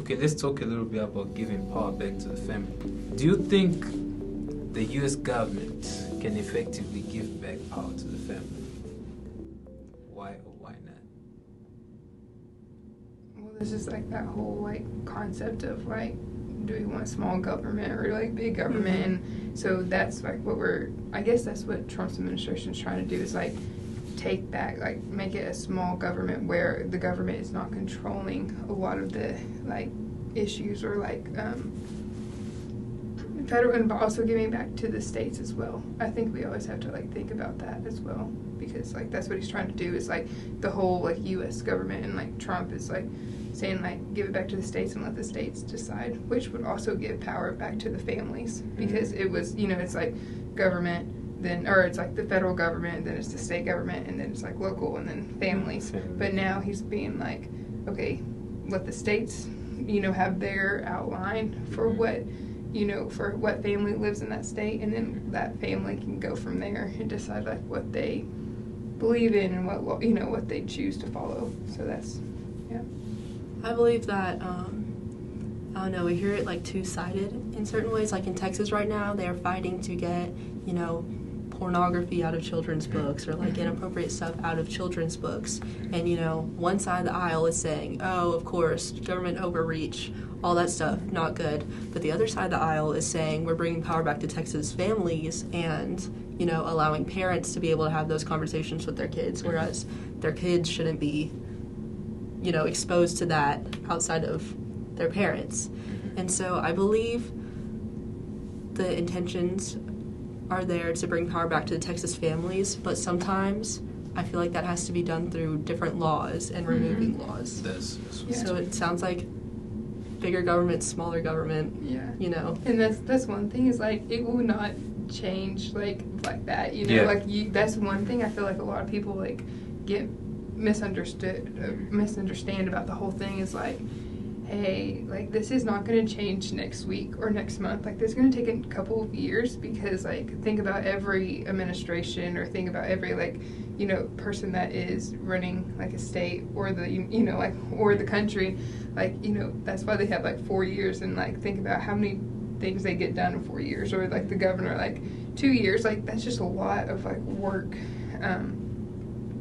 Okay, let's talk a little bit about giving power back to the family. Do you think the U.S. government can effectively give back power to the family? Why or why not? Well, this is like that whole like concept of like, do we want small government or like big government? And so that's like I guess that's what Trump's administration is trying to do, is like take back, like make it a small government where the government is not controlling a lot of the like issues, or like federal, and also giving back to the states as well. I think we always have to like think about that as well, because like that's what he's trying to do, is like the whole like U.S. government, and like Trump is like saying like give it back to the states and let the states decide, which would also give power back to the families, because it was, it's like government, then, or it's like the federal government, then it's the state government, and then it's like local, and then families. But now he's being like, okay, let the states, have their outline for what, for what family lives in that state, and then that family can go from there and decide like what they believe in and what they choose to follow. So that's, yeah. I believe that, I don't know, we hear it like two-sided in certain ways. Like in Texas right now, they are fighting to get, pornography out of children's books, or like inappropriate stuff out of children's books. And, one side of the aisle is saying, oh, of course, government overreach, all that stuff, not good. But the other side of the aisle is saying we're bringing power back to Texas families and, allowing parents to be able to have those conversations with their kids, whereas their kids shouldn't be, exposed to that outside of their parents. And so I believe the intentions are there to bring power back to the Texas families, but sometimes I feel like that has to be done through different laws and removing laws. So it sounds like bigger government, smaller government. Yeah. And that's one thing, is like it will not change like that. That's one thing I feel like a lot of people like get misunderstand about the whole thing, is like, hey, like this is not going to change next week or next month. Like this is going to take a couple of years, because like think about every administration, or think about every like person that is running like a state, or the or the country, like that's why they have like 4 years, and like think about how many things they get done in 4 years, or like the governor like 2 years. Like that's just a lot of like work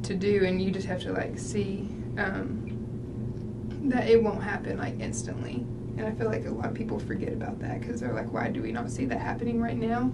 to do, and you just have to like see that it won't happen like instantly. And I feel like a lot of people forget about that, because they're like, why do we not see that happening right now?